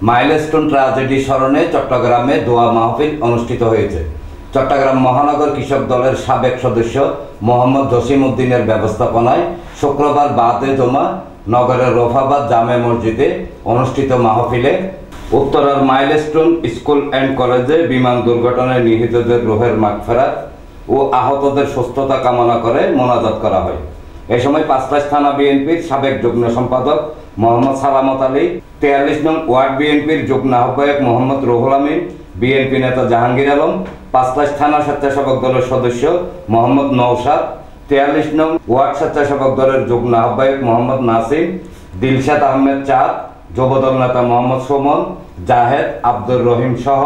Milestone tragedy স্মরণে চট্টগ্রামে দোয়া মাহফিল অনুষ্ঠিত হয়েছে। চট্টগ্রাম মহানগর কৃষক দলের সাবেক সদস্য মোহাম্মদ জসিম উদ্দিনের ব্যবস্থাপনায় শুক্রবার বাদে জমা নগরের রফাবাদ জামে মসজিদে অনুষ্ঠিত মাহফিলে উত্তরার মাইলস্টোন স্কুল অ্যান্ড কলেজে বিমান দুর্ঘটনায় নিহতদের রুহের মাগফিরাত ও আহতদের সুস্থতা কামনা করে মোনাজাত করা হয়। এ সময় পাঁচলাইশ থানা বিএনপির সাবেক যুগ্ম সম্পাদক মোহাম্মদ সালামত আলী, 43 নং ওয়ার্ড বিএনপির যুগ্ম আহ্বায়ক মোহাম্মদ রুহুল আমিন, বিএনপি নেতা জাহাঙ্গীর আলম, পাঁচলাইশ থানা স্বেচ্ছাসেবক দলের সদস্য মোহাম্মদ নওশাদ, 43 নং ওয়ার্ড স্বেচ্ছাসেবক দলের যুগ্ম আহ্বায়ক মোহাম্মদ নাসিম, দিলশাদ আহমেদ চাঁদ, যুবদল নেতা মোহাম্মদ সুমন, জাহেদ, আব্দুর রহিম সহ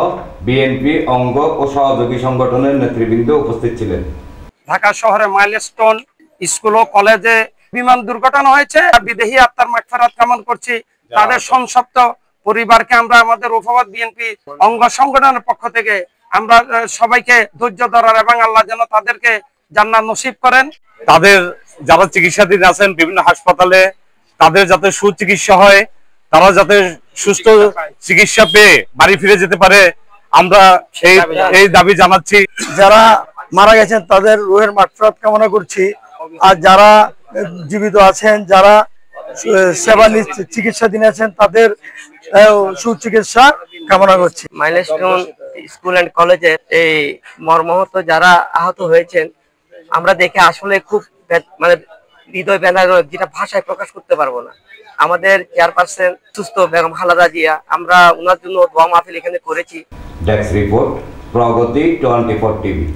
বিএনপি অঙ্গ ও সহযোগী সংগঠনের নেতৃবৃন্দ উপস্থিত ছিলেন। ঢাকা শহরে মাইলস্টোন স্কুল ও কলেজে বিমান দুর্ঘটনা হয়েছে। বিদেহী আত্মার মাগফিরাত কামনা করছি। তাদের সংসপ্ত পরিবারকে আমরা আমাদের রফাবাদ বিএনপি অঙ্গ সংগঠনের পক্ষ থেকে আমরা সবাইকে ধৈর্য ধরার এবং আল্লাহ যেন তাদেরকে জান্নাত নসিব করেন। তাদের যারা চিকিৎসাধীন আছেন বিভিন্ন হাসপাতালে, তাদের যাতে সুচিকিৎসা হয়, তারা যাতে সুস্থ চিকিৎসা পেয়ে বাড়ি ফিরে যেতে পারে, আমরা এই দাবি জানাচ্ছি। যারা মারা গেছেন তাদের রুহের মাগফিরাত কামনা করছি। আর যারা জীবিত আছেন, যারা সেবা চিকিৎসাধীন আছেন, তাদের সুচিকিৎসা কামনা করছি। মাইলস্টোন স্কুল অ্যান্ড কলেজের এই মর্মাহত যারা আহত হয়েছেন, আমরা দেখে আসলে খুব মানে হৃদয় বেদনাজনক, যেটা ভাষায় প্রকাশ করতে পারবো না। আমাদের চেয়ারপারসন সুস্থ বেগম খালেদা জিয়া, আমরা ওনার জন্য দোয়া মাহফিল এখানে করেছি। ডেস্ক রিপোর্ট, প্রগতি 24 টিভি।